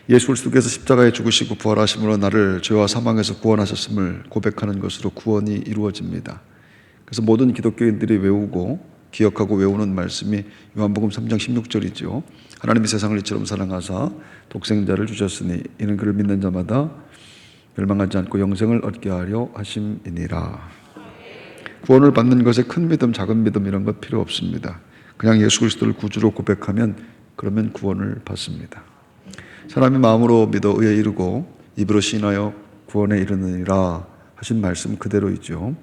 예수 그리스도께서 십자가에 죽으시고 부활하심으로 나를 죄와 사망에서 구원하셨음을 고백하는 것으로 구원이 이루어집니다. 그래서 모든 기독교인들이 외우고 기억하고 외우는 말씀이 요한복음 3장 16절이죠. 하나님이 세상을 이처럼 사랑하사 독생자를 주셨으니 이는 그를 믿는 자마다 멸망하지 않고 영생을 얻게 하려 하심이니라. 구원을 받는 것에 큰 믿음, 작은 믿음 이런 것 필요 없습니다. 그냥 예수 그리스도를 구주로 고백하면 그러면 구원을 받습니다. 사람이 마음으로 믿어 의에 이르고 입으로 시인하여 구원에 이르느니라 하신 말씀 그대로이죠.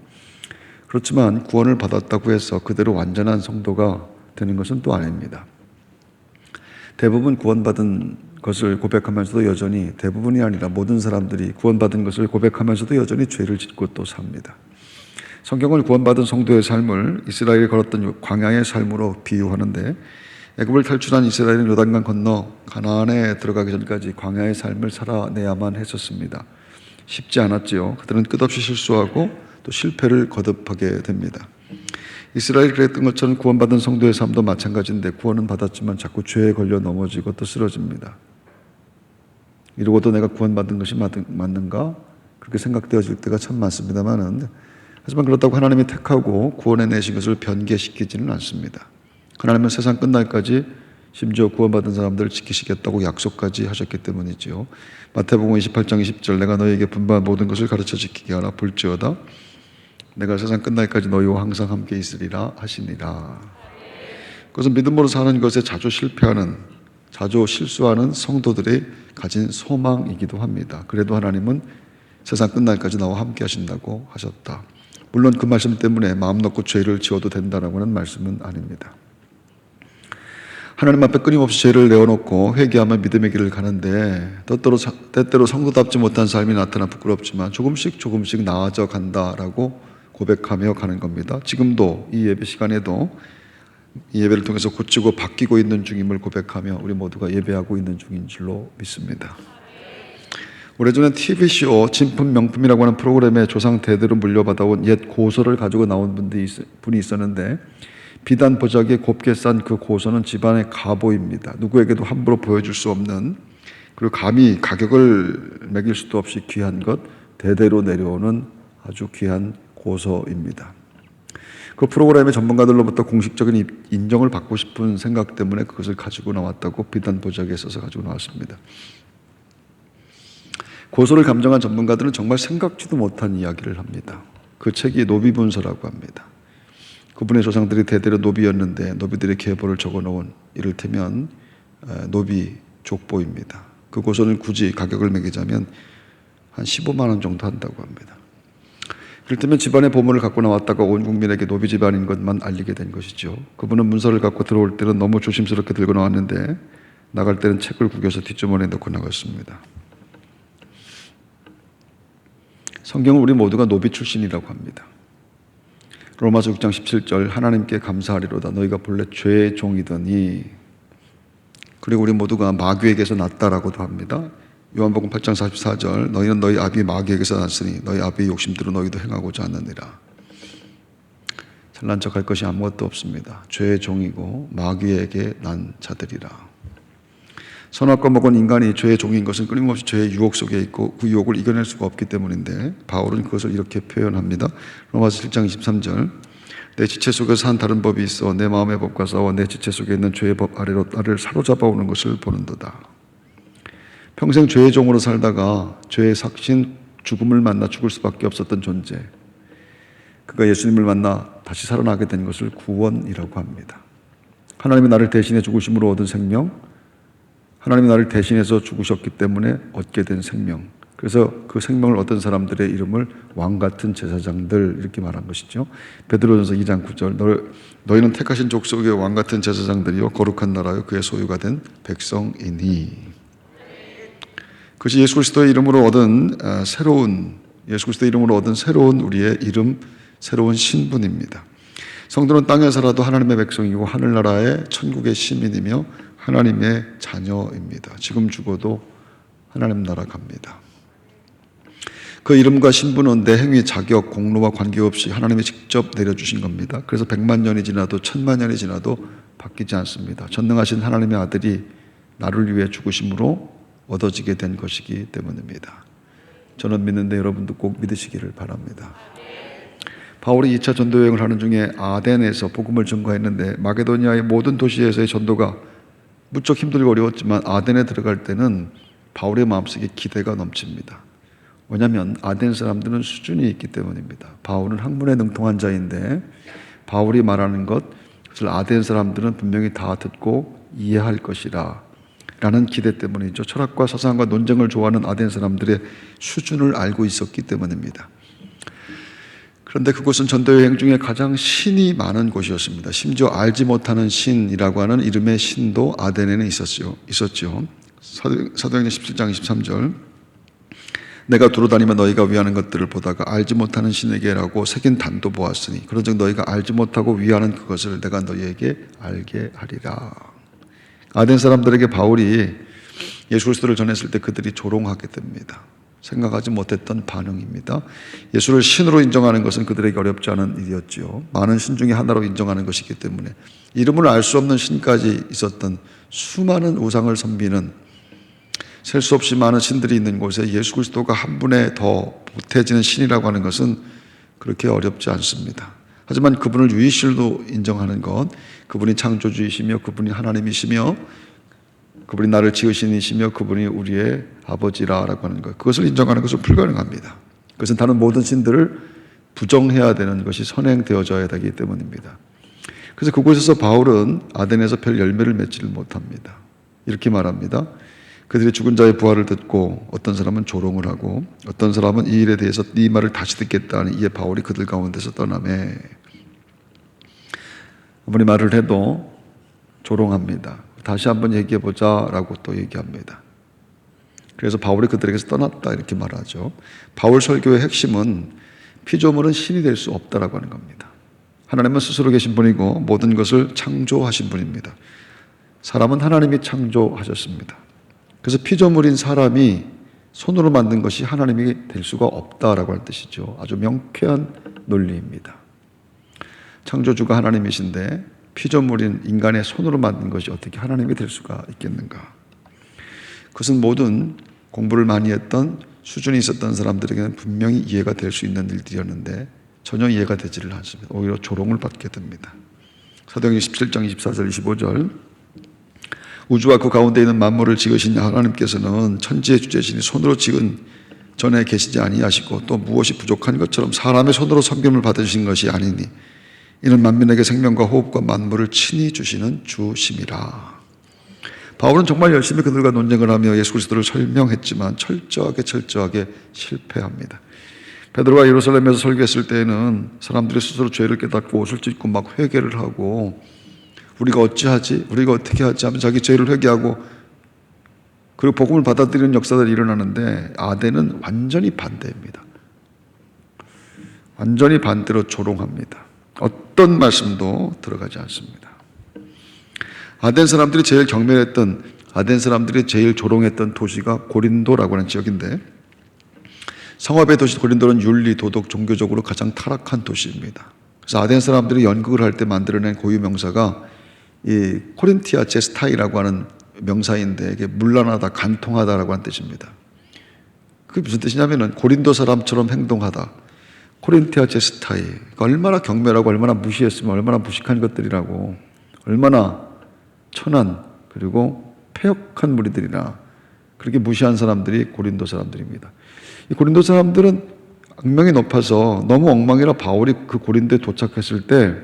그렇지만 구원을 받았다고 해서 그대로 완전한 성도가 되는 것은 또 아닙니다. 대부분 구원받은 것을 고백하면서도 여전히, 대부분이 아니라 모든 사람들이 구원받은 것을 고백하면서도 여전히 죄를 짓고 또 삽니다. 성경을 구원받은 성도의 삶을 이스라엘이 걸었던 광야의 삶으로 비유하는데, 애굽을 탈출한 이스라엘은 요단강 건너 가나안에 들어가기 전까지 광야의 삶을 살아내야만 했었습니다. 쉽지 않았지요. 그들은 끝없이 실수하고 또 실패를 거듭하게 됩니다. 이스라엘이 그랬던 것처럼 구원받은 성도의 삶도 마찬가지인데, 구원은 받았지만 자꾸 죄에 걸려 넘어지고 또 쓰러집니다. 이러고도 내가 구원받은 것이 맞는가? 그렇게 생각되어질 때가 참 많습니다만은, 하지만 그렇다고 하나님이 택하고 구원해 내신 것을 변개시키지는 않습니다. 하나님은 세상 끝날까지 심지어 구원받은 사람들을 지키시겠다고 약속까지 하셨기 때문이지요. 마태복음 28장 20절, 내가 너희에게 분부한 모든 것을 가르쳐 지키게 하라. 볼지어다 내가 세상 끝날까지 너희와 항상 함께 있으리라 하시니라. 그것은 믿음으로 사는 것에 자주 실패하는, 자주 실수하는 성도들이 가진 소망이기도 합니다. 그래도 하나님은 세상 끝날까지 나와 함께 하신다고 하셨다. 물론 그 말씀 때문에 마음 놓고 죄를 지어도 된다라고 하는 말씀은 아닙니다. 하나님 앞에 끊임없이 죄를 내어놓고 회개하며 믿음의 길을 가는데, 때때로 성도답지 못한 삶이 나타나 부끄럽지만 조금씩 나아져 간다라고 고백하며 가는 겁니다. 지금도 이 예배 시간에도 이 예배를 통해서 고치고 바뀌고 있는 중임을 고백하며 우리 모두가 예배하고 있는 중인 줄로 믿습니다. 오래전에 TV쇼 진품 명품이라고 하는 프로그램에 조상 대대로 물려받아온 옛 고서를 가지고 나온 분이 있었는데, 비단 보자기에 곱게 싼 그 고서는 집안의 가보입니다. 누구에게도 함부로 보여줄 수 없는, 그리고 감히 가격을 매길 수도 없이 귀한 것, 대대로 내려오는 아주 귀한 고서입니다. 그 프로그램의 전문가들로부터 공식적인 인정을 받고 싶은 생각 때문에 그것을 가지고 나왔다고 비단 보자기에 써서 가지고 나왔습니다. 고소를 감정한 전문가들은 정말 생각지도 못한 이야기를 합니다. 그 책이 노비문서라고 합니다. 그분의 조상들이 대대로 노비였는데 노비들의 계보를 적어놓은, 이를테면 노비 족보입니다. 그 고소는 굳이 가격을 매기자면 한 15만 원 정도 한다고 합니다. 이를테면 집안의 보물을 갖고 나왔다가 온 국민에게 노비 집안인 것만 알리게 된 것이죠. 그분은 문서를 갖고 들어올 때는 너무 조심스럽게 들고 나왔는데, 나갈 때는 책을 구겨서 뒷주머니에 넣고 나갔습니다. 성경은 우리 모두가 노비 출신이라고 합니다. 로마서 6장 17절, 하나님께 감사하리로다 너희가 본래 죄의 종이더니. 그리고 우리 모두가 마귀에게서 났다라고도 합니다. 요한복음 8장 44절, 너희는 너희 아비 마귀에게서 났으니 너희 아비의 욕심대로 너희도 행하고자 하느니라. 잘난 척할 것이 아무것도 없습니다. 죄의 종이고 마귀에게 난 자들이라. 선악과 먹은 인간이 죄의 종인 것은 끊임없이 죄의 유혹 속에 있고 그 유혹을 이겨낼 수가 없기 때문인데, 바울은 그것을 이렇게 표현합니다. 로마서 7장 23절, 내 지체 속에 산 다른 법이 있어 내 마음의 법과 싸워 내 지체 속에 있는 죄의 법 아래로 나를 사로잡아 오는 것을 보는도다. 평생 죄의 종으로 살다가 죄의 삭신 죽음을 만나 죽을 수밖에 없었던 존재, 그가 예수님을 만나 다시 살아나게 된 것을 구원이라고 합니다. 하나님이 나를 대신해 죽으심으로 얻은 생명, 하나님이 나를 대신해서 죽으셨기 때문에 얻게 된 생명, 그래서 그 생명을 얻은 사람들의 이름을 왕같은 제사장들 이렇게 말한 것이죠. 베드로전서 2장 9절, 너희는 택하신 족속의 왕같은 제사장들이요 거룩한 나라요 그의 소유가 된 백성이니. 그것이 예수 그리스도의 이름으로 얻은 새로운 우리의 이름, 새로운 신분입니다. 성도는 땅에 살아도 하나님의 백성이고 하늘나라의 천국의 시민이며 하나님의 자녀입니다. 지금 죽어도 하나님 나라 갑니다. 그 이름과 신분은 내 행위, 자격, 공로와 관계없이 하나님이 직접 내려주신 겁니다. 그래서 100만 년이 지나도 1000만 년이 지나도 바뀌지 않습니다. 전능하신 하나님의 아들이 나를 위해 죽으심으로 얻어지게 된 것이기 때문입니다. 저는 믿는데 여러분도 꼭 믿으시기를 바랍니다. 바울이 2차 전도 여행을 하는 중에 아덴에서 복음을 전거했는데 마게도니아의 모든 도시에서의 전도가 무척 힘들고 어려웠지만 아덴에 들어갈 때는 바울의 마음속에 기대가 넘칩니다. 왜냐하면 아덴 사람들은 수준이 있기 때문입니다. 바울은 학문에 능통한 자인데 바울이 말하는 것을 아덴 사람들은 분명히 다 듣고 이해할 것이라 라는 기대 때문이죠. 철학과 사상과 논쟁을 좋아하는 아덴 사람들의 수준을 알고 있었기 때문입니다. 그런데 그곳은 전도여행 중에 가장 신이 많은 곳이었습니다. 심지어 알지 못하는 신이라고 하는 이름의 신도 아덴에는 있었죠. 사도행전 17장 23절 내가 두루다니며 너희가 위하는 것들을 보다가 알지 못하는 신에게라고 새긴 단도 보았으니 그런즉 너희가 알지 못하고 위하는 그것을 내가 너희에게 알게 하리라. 아덴 사람들에게 바울이 예수 그리스도를 전했을 때 그들이 조롱하게 됩니다. 생각하지 못했던 반응입니다. 예수를 신으로 인정하는 것은 그들에게 어렵지 않은 일이었지요. 많은 신 중에 하나로 인정하는 것이기 때문에 이름을 알 수 없는 신까지 있었던 수많은 우상을 섬기는 셀 수 없이 많은 신들이 있는 곳에 예수 그리스도가 한 분에 더 보태지는 신이라고 하는 것은 그렇게 어렵지 않습니다. 하지만 그분을 유일신으로 인정하는 것, 그분이 창조주이시며 그분이 하나님이시며 그분이 나를 지으신 이시며 그분이 우리의 아버지라고 하는 것, 그것을 인정하는 것은 불가능합니다. 그것은 다른 모든 신들을 부정해야 되는 것이 선행되어져야 되기 때문입니다. 그래서 그곳에서 바울은 아덴에서 별 열매를 맺지를 못합니다. 이렇게 말합니다. 그들이 죽은 자의 부활을 듣고 어떤 사람은 조롱을 하고 어떤 사람은 이 일에 대해서 네 말을 다시 듣겠다 하니 이에 바울이 그들 가운데서 떠나매. 아무리 말을 해도 조롱합니다. 다시 한번 얘기해보자 라고 또 얘기합니다. 그래서 바울이 그들에게서 떠났다 이렇게 말하죠. 바울 설교의 핵심은 피조물은 신이 될 수 없다라고 하는 겁니다. 하나님은 스스로 계신 분이고 모든 것을 창조하신 분입니다. 사람은 하나님이 창조하셨습니다. 그래서 피조물인 사람이 손으로 만든 것이 하나님이 될 수가 없다라고 하는 뜻이죠. 아주 명쾌한 논리입니다. 창조주가 하나님이신데 피조물인 인간의 손으로 만든 것이 어떻게 하나님이 될 수가 있겠는가? 그것은 모든 공부를 많이 했던 수준이 있었던 사람들에게는 분명히 이해가 될 수 있는 일들이었는데 전혀 이해가 되지를 않습니다. 오히려 조롱을 받게 됩니다. 사도행전 17장 24절 25절 우주와 그 가운데 있는 만물을 지으신 하나님께서는 천지의 주제시니 손으로 지은 전에 계시지 아니하시고 또 무엇이 부족한 것처럼 사람의 손으로 섬김을 받으신 것이 아니니 이는 만민에게 생명과 호흡과 만물을 친히 주시는 주심이라. 바울은 정말 열심히 그들과 논쟁을 하며 예수 그리스도를 설명했지만 철저하게 실패합니다. 베드로가 예루살렘에서 설교했을 때에는 사람들이 스스로 죄를 깨닫고 옷을 찢고 막 회개를 하고 우리가 어찌하지? 우리가 어떻게 하지? 하면 자기 죄를 회개하고 그리고 복음을 받아들이는 역사들이 일어나는데 아덴은 완전히 반대입니다. 완전히 반대로 조롱합니다. 어떤 말씀도 들어가지 않습니다. 아덴 사람들이 제일 경멸했던, 아덴 사람들이 제일 조롱했던 도시가 고린도라고 하는 지역인데 성읍의 도시 고린도는 윤리, 도덕, 종교적으로 가장 타락한 도시입니다. 그래서 아덴 사람들이 연극을 할 때 만들어낸 고유 명사가 이 코린티아 제스타이라고 하는 명사인데 이게 문란하다, 간통하다라고 하는 뜻입니다. 그게 무슨 뜻이냐면은 고린도 사람처럼 행동하다. 코린티아 제스타이. 그러니까 얼마나 경멸하고 얼마나 무시했으면 얼마나 무식한 것들이라고, 얼마나 천한 그리고 패역한 무리들이나 그렇게 무시한 사람들이 고린도 사람들입니다. 이 고린도 사람들은 악명이 높아서 너무 엉망이라 바울이 그 고린도에 도착했을 때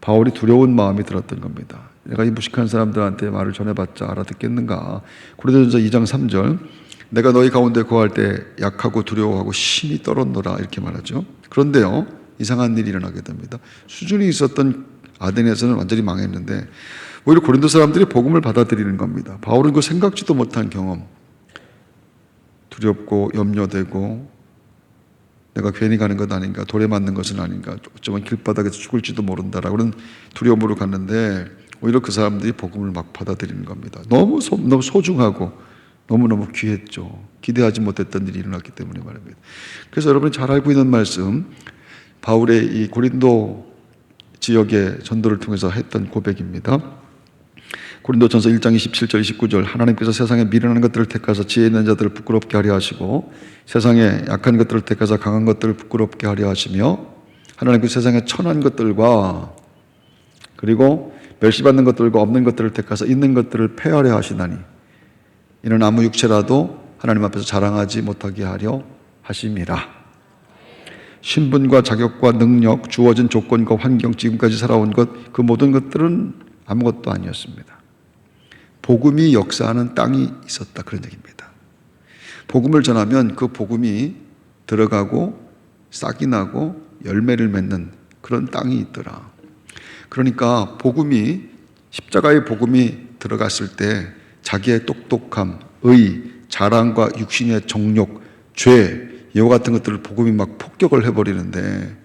바울이 두려운 마음이 들었던 겁니다. 내가 이 무식한 사람들한테 말을 전해봤자 알아듣겠는가. 고린도전서 2장 3절 내가 너희 가운데 거할 때 약하고 두려워하고 심히 떨었노라 이렇게 말하죠. 그런데요 이상한 일이 일어나게 됩니다. 수준이 있었던 아덴에서는 완전히 망했는데 오히려 고린도 사람들이 복음을 받아들이는 겁니다. 바울은 그 생각지도 못한 경험, 두렵고 염려되고 내가 괜히 가는 것 아닌가, 돌에 맞는 것은 아닌가, 어쩌면 길바닥에서 죽을지도 모른다라고는 두려움으로 갔는데 오히려 그 사람들이 복음을 막 받아들이는 겁니다. 너무 소중하고 너무너무 귀했죠. 기대하지 못했던 일이 일어났기 때문에 말입니다. 그래서 여러분이 잘 알고 있는 말씀, 바울의 이 고린도 지역의 전도를 통해서 했던 고백입니다. 고린도전서 1장 27절 29절 하나님께서 세상에 미련한 것들을 택하사 지혜 있는 자들을 부끄럽게 하려 하시고 세상에 약한 것들을 택하사 강한 것들을 부끄럽게 하려 하시며 하나님께서 세상에 천한 것들과 그리고 멸시받는 것들과 없는 것들을 택하사 있는 것들을 폐하려 하시나니 이는 아무 육체라도 하나님 앞에서 자랑하지 못하게 하려 하심이라. 신분과 자격과 능력, 주어진 조건과 환경, 지금까지 살아온 것, 그 모든 것들은 아무것도 아니었습니다. 복음이 역사하는 땅이 있었다, 그런 얘기입니다. 복음을 전하면 그 복음이 들어가고 싹이 나고 열매를 맺는 그런 땅이 있더라. 그러니까 복음이, 십자가의 복음이 들어갔을 때 자기의 똑똑함, 의, 자랑과 육신의 정욕, 죄, 이와 같은 것들을 복음이 막 폭격을 해버리는데,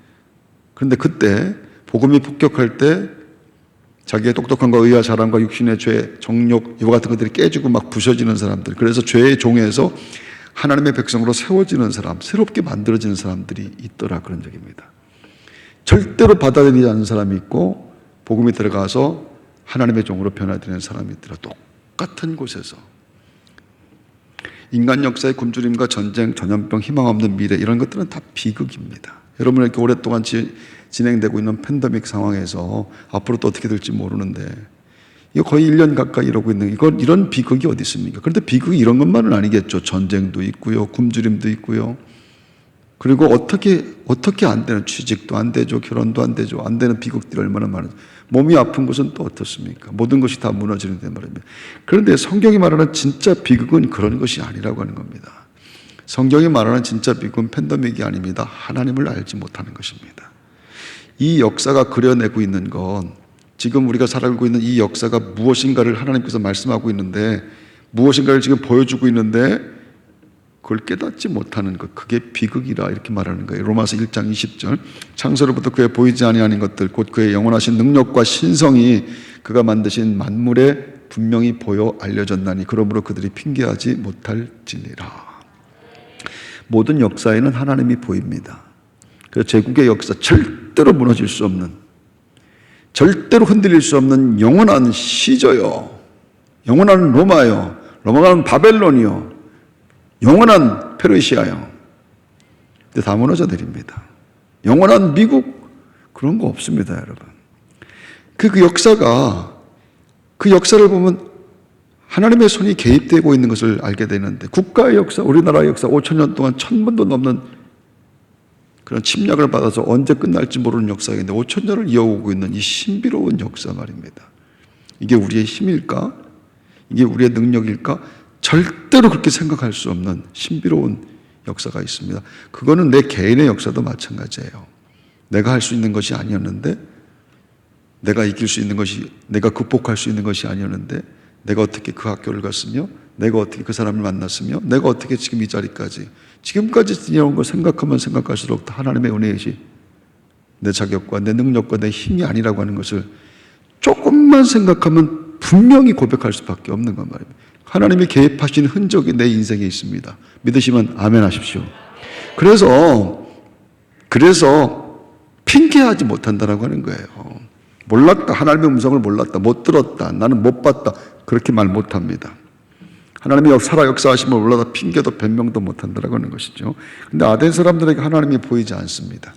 그런데 그때 복음이 폭격할 때 자기의 똑똑함과 의와 자랑과 육신의 죄, 정욕 이와 같은 것들이 깨지고 막 부서지는 사람들, 그래서 죄의 종에서 하나님의 백성으로 세워지는 사람, 새롭게 만들어지는 사람들이 있더라, 그런 적입니다. 절대로 받아들이지 않는 사람이 있고 복음이 들어가서 하나님의 종으로 변화되는 사람이 있더라. 똑같은 곳에서. 인간 역사의 굶주림과 전쟁, 전염병, 희망 없는 미래, 이런 것들은 다 비극입니다. 여러분, 이렇게 오랫동안 진행되고 있는 팬데믹 상황에서 앞으로 또 어떻게 될지 모르는데, 이거 거의 1년 가까이 이러고 있는, 이런 비극이 어디 있습니까? 그런데 비극이 이런 것만은 아니겠죠. 전쟁도 있고요, 굶주림도 있고요. 그리고 어떻게 안 되는, 취직도 안 되죠, 결혼도 안 되죠, 안 되는 비극들이 얼마나 많은지. 몸이 아픈 것은 또 어떻습니까? 모든 것이 다 무너지는데 말입니다. 그런데 성경이 말하는 진짜 비극은 그런 것이 아니라고 하는 겁니다. 성경이 말하는 진짜 비극은 팬데믹이 아닙니다. 하나님을 알지 못하는 것입니다. 이 역사가 그려내고 있는 건, 지금 우리가 살아가고 있는 이 역사가 무엇인가를 하나님께서 말씀하고 있는데, 무엇인가를 지금 보여주고 있는데 그걸 깨닫지 못하는 것, 그게 비극이라 이렇게 말하는 거예요. 로마서 1장 20절 창세로부터 그의 보이지 아니하는 것들 곧 그의 영원하신 능력과 신성이 그가 만드신 만물에 분명히 보여 알려졌나니 그러므로 그들이 핑계하지 못할지니라. 모든 역사에는 하나님이 보입니다. 그래서 제국의 역사, 절대로 무너질 수 없는, 절대로 흔들릴 수 없는 영원한 시저요, 영원한 로마요, 영원한 바벨론이요, 영원한 페르시아요. 근데 다 무너져 내립니다. 영원한 미국, 그런 거 없습니다, 여러분. 그 역사를 보면 하나님의 손이 개입되고 있는 것을 알게 되는데, 국가의 역사, 우리나라의 역사 5,000년 동안 1,000번도 넘는 그런 침략을 받아서 언제 끝날지 모르는 역사인데 5,000년을 이어오고 있는 이 신비로운 역사 말입니다. 이게 우리의 힘일까? 이게 우리의 능력일까? 절대로 그렇게 생각할 수 없는 신비로운 역사가 있습니다. 그거는 내 개인의 역사도 마찬가지예요. 내가 할 수 있는 것이 아니었는데, 내가 이길 수 있는 것이, 내가 극복할 수 있는 것이 아니었는데, 내가 어떻게 그 학교를 갔으며, 내가 어떻게 그 사람을 만났으며, 내가 어떻게 지금 이 자리까지, 지금까지 지내온 걸 생각하면 생각할수록 하나님의 은혜이지, 내 자격과 내 능력과 내 힘이 아니라고 하는 것을 조금만 생각하면 분명히 고백할 수밖에 없는 것 말입니다. 하나님이 개입하신 흔적이 내 인생에 있습니다. 믿으시면 아멘 하십시오. 그래서 핑계하지 못한다라고 하는 거예요. 몰랐다, 하나님의 음성을 몰랐다, 못 들었다, 나는 못 봤다, 그렇게 말 못합니다. 하나님이 살아 역사하심을 몰라도 핑계도 변명도 못한다라고 하는 것이죠. 근데 아덴 사람들에게 하나님이 보이지 않습니다.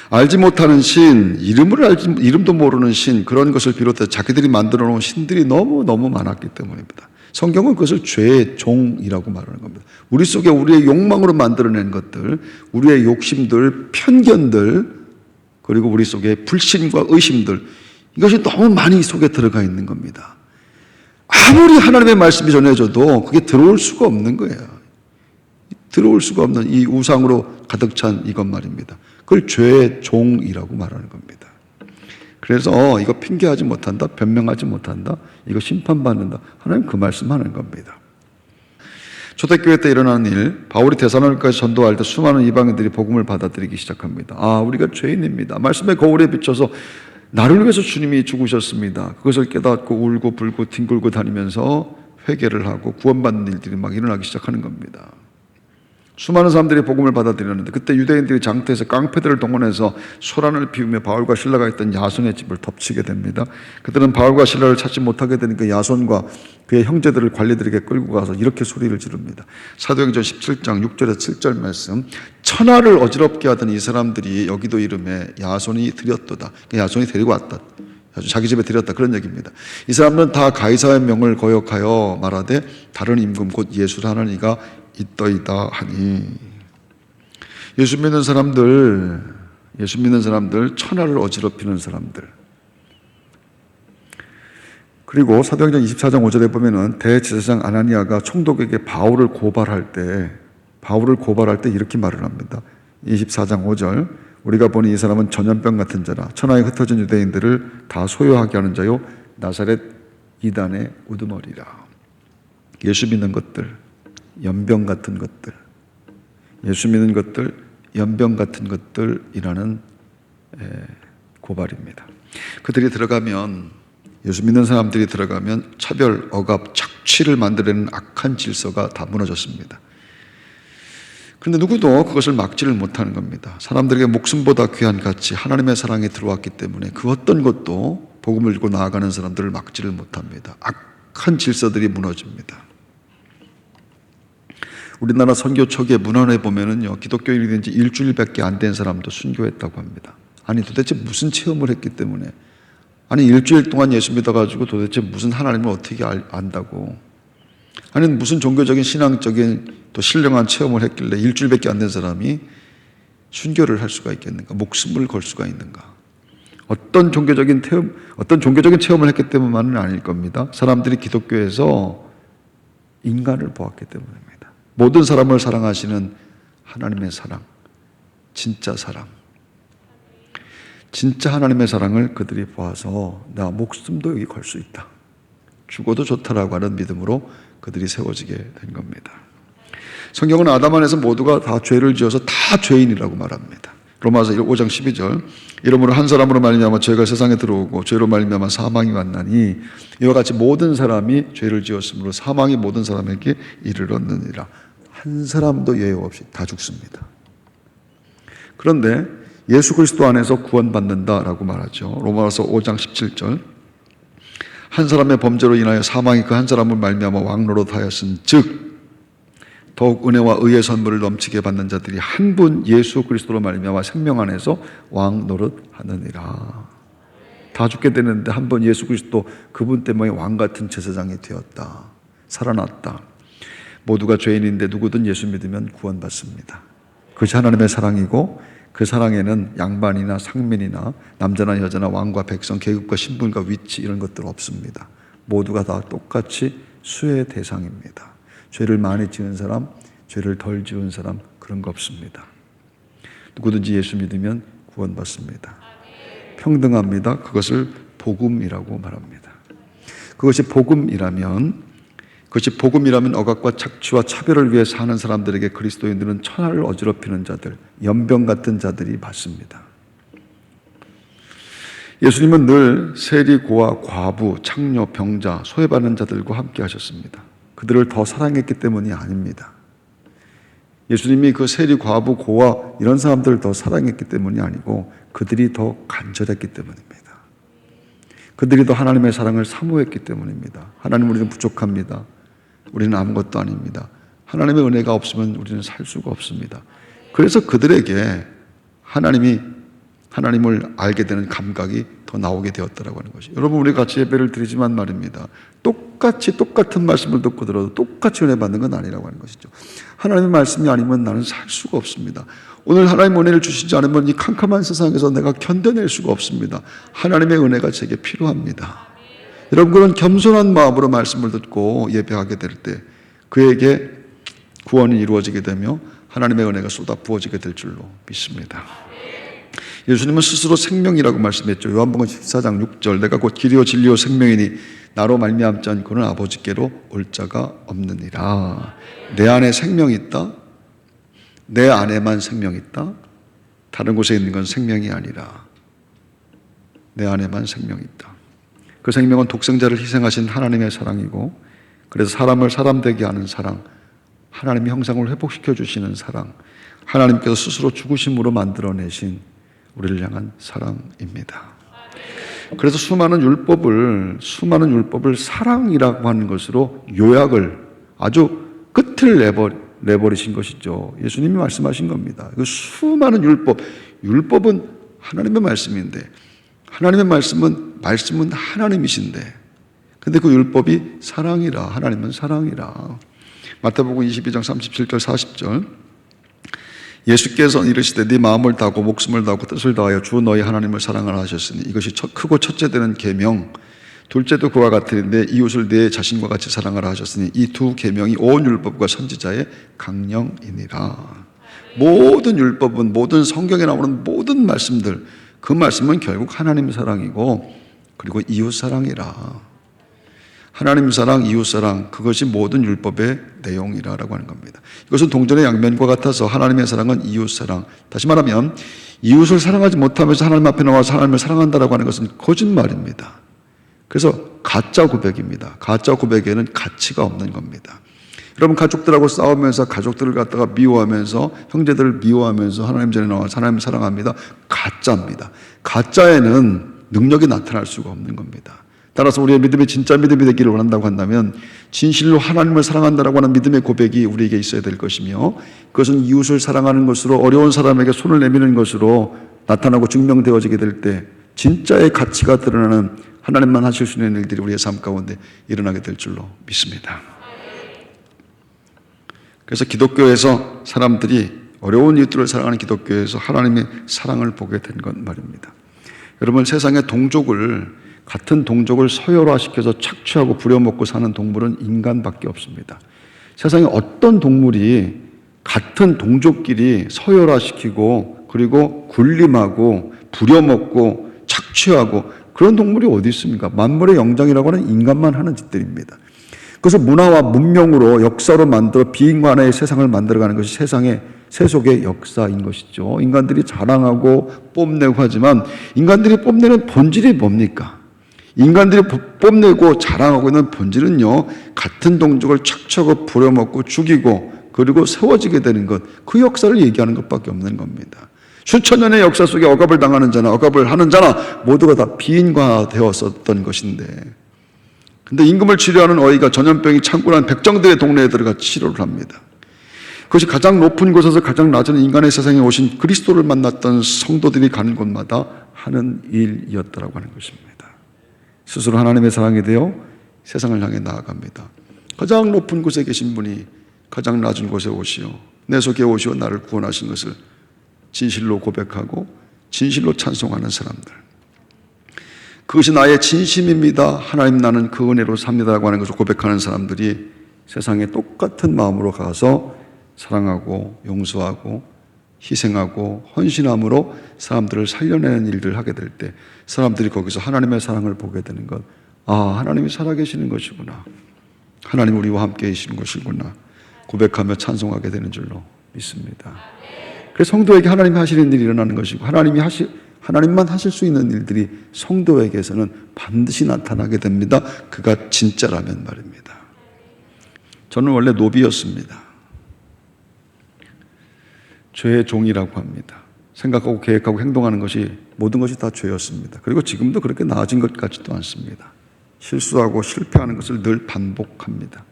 알지 못하는 신, 이름도 모르는 신, 그런 것을 비롯해 자기들이 만들어 놓은 신들이 너무 많았기 때문입니다. 성경은 그것을 죄의 종이라고 말하는 겁니다. 우리 속에 우리의 욕망으로 만들어낸 것들, 우리의 욕심들, 편견들, 그리고 우리 속에 불신과 의심들, 이것이 너무 많이 속에 들어가 있는 겁니다. 아무리 하나님의 말씀이 전해져도 그게 들어올 수가 없는 거예요. 들어올 수가 없는 이 우상으로 가득 찬 이것 말입니다. 그걸 죄의 종이라고 말하는 겁니다. 그래서 이거 핑계하지 못한다, 변명하지 못한다, 이거 심판받는다, 하나님 그 말씀하는 겁니다. 초대교회 때 일어나는 일, 바울이 데살로니가에서 전도할 때 수많은 이방인들이 복음을 받아들이기 시작합니다. 아, 우리가 죄인입니다. 말씀의 거울에 비춰서 나를 위해서 주님이 죽으셨습니다. 그것을 깨닫고 울고 불고 뒹굴고 다니면서 회개를 하고 구원받는 일들이 막 일어나기 시작하는 겁니다. 수많은 사람들이 복음을 받아들였는데 그때 유대인들이 장터에서 깡패들을 동원해서 소란을 피우며 바울과 실라가 있던 야손의 집을 덮치게 됩니다. 그들은 바울과 실라를 찾지 못하게 되니까 야손과 그의 형제들을 관리들에게 끌고 가서 이렇게 소리를 지릅니다. 사도행전 17장 6절에서 7절 말씀, 천하를 어지럽게 하던 이 사람들이 여기도 이름에 야손이 들였도다. 야손이 데리고 왔다. 자기 집에 들였다, 그런 얘기입니다. 이 사람은 다 가이사의 명을 거역하여 말하되 다른 임금 곧 예수를 하는 이가 있더이다 하니. 예수 믿는 사람들 천하를 어지럽히는 사람들. 그리고 사도행전 24장 5절에 보면은 대제사장 아나니아가 총독에게 바울을 고발할 때 이렇게 말을 합니다. 24장 5절, 우리가 보니 이 사람은 전염병 같은 자라 천하에 흩어진 유대인들을 다 소요하게 하는 자요 나사렛 이단의 우두머리라. 예수 믿는 것들, 연병 같은 것들, 예수 믿는 것들, 연병 같은 것들이라는 고발입니다. 그들이 들어가면, 예수 믿는 사람들이 들어가면 차별, 억압, 착취를 만들어내는 악한 질서가 다 무너졌습니다. 그런데 누구도 그것을 막지를 못하는 겁니다. 사람들에게 목숨보다 귀한 가치, 하나님의 사랑이 들어왔기 때문에 그 어떤 것도 복음을 들고 나아가는 사람들을 막지를 못합니다. 악한 질서들이 무너집니다. 우리나라 선교 초기에 문헌에 보면은요, 기독교인이 된 지 일주일밖에 안 된 사람도 순교했다고 합니다. 아니 도대체 무슨 체험을 했기 때문에, 아니 일주일 동안 예수 믿어가지고 도대체 무슨 하나님을 어떻게 안다고, 아니 무슨 종교적인 신앙적인 또 신령한 체험을 했길래 일주일밖에 안 된 사람이 순교를 할 수가 있겠는가, 목숨을 걸 수가 있는가. 어떤 종교적인 체험을 했기 때문만은 아닐 겁니다. 사람들이 기독교에서 인간을 보았기 때문입니다. 모든 사람을 사랑하시는 하나님의 사랑, 진짜 사랑, 진짜 하나님의 사랑을 그들이 보아서 나 목숨도 여기 걸 수 있다, 죽어도 좋다라고 하는 믿음으로 그들이 세워지게 된 겁니다. 성경은 아담 안에서 모두가 다 죄를 지어서 다 죄인이라고 말합니다. 로마서 5장 12절, 이러므로 한 사람으로 말미암아 죄가 세상에 들어오고 죄로 말미암아 사망이 왔나니 이와 같이 모든 사람이 죄를 지었으므로 사망이 모든 사람에게 이르렀느니라. 한 사람도 예외 없이 다 죽습니다. 그런데 예수 그리스도 안에서 구원받는다라고 말하죠. 로마서 5장 17절, 한 사람의 범죄로 인하여 사망이 그 한 사람을 말미암아 왕노릇하였은즉 더욱 은혜와 의의 선물을 넘치게 받는 자들이 한 분 예수 그리스도로 말미암아 생명 안에서 왕노릇하느니라. 다 죽게 되는데 한 번 예수 그리스도, 그분 때문에 왕 같은 제사장이 되었다, 살아났다. 모두가 죄인인데 누구든 예수 믿으면 구원받습니다. 그것이 하나님의 사랑이고, 그 사랑에는 양반이나 상민이나 남자나 여자나 왕과 백성, 계급과 신분과 위치 이런 것들 없습니다. 모두가 다 똑같이 수혜의 대상입니다. 죄를 많이 지은 사람, 죄를 덜 지은 사람, 그런 거 없습니다. 누구든지 예수 믿으면 구원받습니다. 평등합니다. 그것을 복음이라고 말합니다. 그것이 복음이라면 억압과 착취와 차별을 위해 사는 사람들에게 그리스도인들은 천하를 어지럽히는 자들, 연병 같은 자들이 맞습니다. 예수님은 늘 세리, 고아, 과부, 창녀, 병자, 소외받는 자들과 함께 하셨습니다. 그들을 더 사랑했기 때문이 아닙니다. 예수님이 그 세리, 과부, 고아 이런 사람들을 더 사랑했기 때문이 아니고 그들이 더 간절했기 때문입니다. 그들이 더 하나님의 사랑을 사모했기 때문입니다. 하나님, 우리는 부족합니다. 우리는 아무것도 아닙니다. 하나님의 은혜가 없으면 우리는 살 수가 없습니다. 그래서 그들에게 하나님을 알게 되는 감각이 더 나오게 되었다라고 하는 것이. 여러분, 우리 같이 예배를 드리지만 말입니다. 똑같은 말씀을 듣고 들어도 똑같이 은혜 받는 건 아니라고 하는 것이죠. 하나님의 말씀이 아니면 나는 살 수가 없습니다. 오늘 하나님의 은혜를 주시지 않으면 이 캄캄한 세상에서 내가 견뎌낼 수가 없습니다. 하나님의 은혜가 제게 필요합니다. 여러분, 그런 겸손한 마음으로 말씀을 듣고 예배하게 될 때 그에게 구원이 이루어지게 되며 하나님의 은혜가 쏟아 부어지게 될 줄로 믿습니다. 예수님은 스스로 생명이라고 말씀했죠. 요한복음 14장 6절, 내가 곧 길이요 진리요 생명이니 나로 말미암지 않고는 아버지께로 올 자가 없느니라. 내 안에 생명이 있다. 내 안에만 생명이 있다. 다른 곳에 있는 건 생명이 아니라 내 안에만 생명이 있다. 그 생명은 독생자를 희생하신 하나님의 사랑이고, 그래서 사람을 사람 되게 하는 사랑, 하나님의 형상을 회복시켜 주시는 사랑, 하나님께서 스스로 죽으심으로 만들어내신 우리를 향한 사랑입니다. 그래서 수많은 율법을 사랑이라고 하는 것으로 요약을 아주 끝을 내버리신 것이죠. 예수님이 말씀하신 겁니다. 그 수많은 율법은 하나님의 말씀인데, 하나님의 말씀은 하나님이신데, 근데 그 율법이 사랑이라, 하나님은 사랑이라. 마태복음 22장 37절 40절, 예수께서 이르시되 네 마음을 다하고 목숨을 다하고 뜻을 다하여 주 너희 하나님을 사랑하라 하셨으니 이것이 크고 첫째 되는 계명, 둘째도 그와 같으니 이웃을 내 자신과 같이 사랑하라 하셨으니 이 두 계명이 온 율법과 선지자의 강령이니라. 모든 율법은, 모든 성경에 나오는 모든 말씀들, 그 말씀은 결국 하나님 사랑이고, 그리고 이웃 사랑이라. 하나님 사랑, 이웃 사랑, 그것이 모든 율법의 내용이라고 하는 겁니다. 이것은 동전의 양면과 같아서 하나님의 사랑은 이웃 사랑. 다시 말하면 이웃을 사랑하지 못하면서 하나님 앞에 나와서 하나님을 사랑한다라고 하는 것은 거짓말입니다. 그래서 가짜 고백입니다. 가짜 고백에는 가치가 없는 겁니다. 여러분, 가족들하고 싸우면서 가족들을 갖다가 미워하면서, 형제들을 미워하면서 하나님 전에 나와서 하나님을 사랑합니다. 가짜입니다. 가짜에는 능력이 나타날 수가 없는 겁니다. 따라서 우리의 믿음이 진짜 믿음이 되기를 원한다고 한다면 진실로 하나님을 사랑한다라고 하는 믿음의 고백이 우리에게 있어야 될 것이며, 그것은 이웃을 사랑하는 것으로, 어려운 사람에게 손을 내미는 것으로 나타나고 증명되어지게 될 때 진짜의 가치가 드러나는, 하나님만 하실 수 있는 일들이 우리의 삶 가운데 일어나게 될 줄로 믿습니다. 그래서 기독교에서 사람들이, 어려운 이웃들을 사랑하는 기독교에서 하나님의 사랑을 보게 된 것 말입니다. 여러분, 세상의 같은 동족을 서열화시켜서 착취하고 부려먹고 사는 동물은 인간밖에 없습니다. 세상에 어떤 동물이 같은 동족끼리 서열화시키고, 그리고 군림하고 부려먹고 착취하고, 그런 동물이 어디 있습니까? 만물의 영장이라고 하는 인간만 하는 짓들입니다. 그래서 문화와 문명으로, 역사로 만들어 비인간의 세상을 만들어가는 것이 세속의 역사인 것이죠. 인간들이 자랑하고 뽐내고 하지만 인간들이 뽐내는 본질이 뭡니까? 인간들이 뽐내고 자랑하고 있는 본질은요, 같은 동족을 착취하고 부려먹고 죽이고 그리고 세워지게 되는 것, 그 역사를 얘기하는 것밖에 없는 겁니다. 수천 년의 역사 속에 억압을 당하는 자나 억압을 하는 자나 모두가 다 비인화되었었던 것인데, 근데 임금을 치료하는 어이가 전염병이 창궐한 백정들의 동네에 들어가 치료를 합니다. 그것이 가장 높은 곳에서 가장 낮은 인간의 세상에 오신 그리스도를 만났던 성도들이 가는 곳마다 하는 일이었다라고 하는 것입니다. 스스로 하나님의 사랑이 되어 세상을 향해 나아갑니다. 가장 높은 곳에 계신 분이 가장 낮은 곳에 오시어 내 속에 오시어 나를 구원하신 것을 진실로 고백하고 진실로 찬송하는 사람들, 그것이 나의 진심입니다, 하나님 나는 그 은혜로 삽니다라고 하는 것을 고백하는 사람들이 세상에 똑같은 마음으로 가서 사랑하고 용서하고 희생하고 헌신함으로 사람들을 살려내는 일들을 하게 될 때 사람들이 거기서 하나님의 사랑을 보게 되는 것, 하나님이 살아계시는 것이구나, 하나님 우리와 함께 계시는 것이구나 고백하며 찬송하게 되는 줄로 믿습니다. 그래서 성도에게 하나님이 하시는 일이 일어나는 것이고, 하나님만 하실 수 있는 일들이 성도에게서는 반드시 나타나게 됩니다. 그가 진짜라면 말입니다. 저는 원래 노비였습니다. 죄의 종이라고 합니다. 생각하고 계획하고 행동하는 것이, 모든 것이 다 죄였습니다. 그리고 지금도 그렇게 나아진 것 같지도 않습니다. 실수하고 실패하는 것을 늘 반복합니다.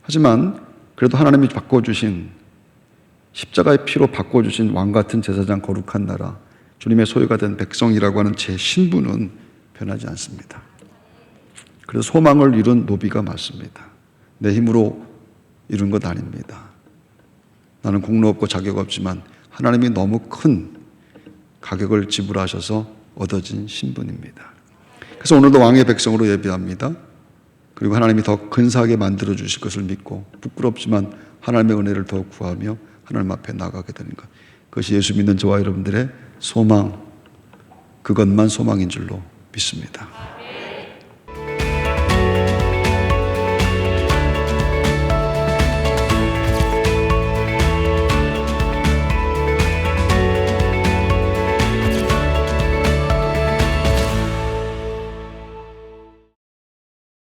하지만 그래도 하나님이 바꿔주신, 십자가의 피로 바꿔주신 왕같은 제사장, 거룩한 나라, 주님의 소유가 된 백성이라고 하는 제 신분은 변하지 않습니다. 그래서 소망을 이룬 노비가 맞습니다. 내 힘으로 이룬 것 아닙니다. 나는 공로 없고 자격 없지만 하나님이 너무 큰 가격을 지불하셔서 얻어진 신분입니다. 그래서 오늘도 왕의 백성으로 예배합니다. 그리고 하나님이 더 근사하게 만들어 주실 것을 믿고 부끄럽지만 하나님의 은혜를 더 구하며 하나님 앞에 나가게 되는 것, 그것이 예수 믿는 저와 여러분들의 소망, 그것만 소망인 줄로 믿습니다.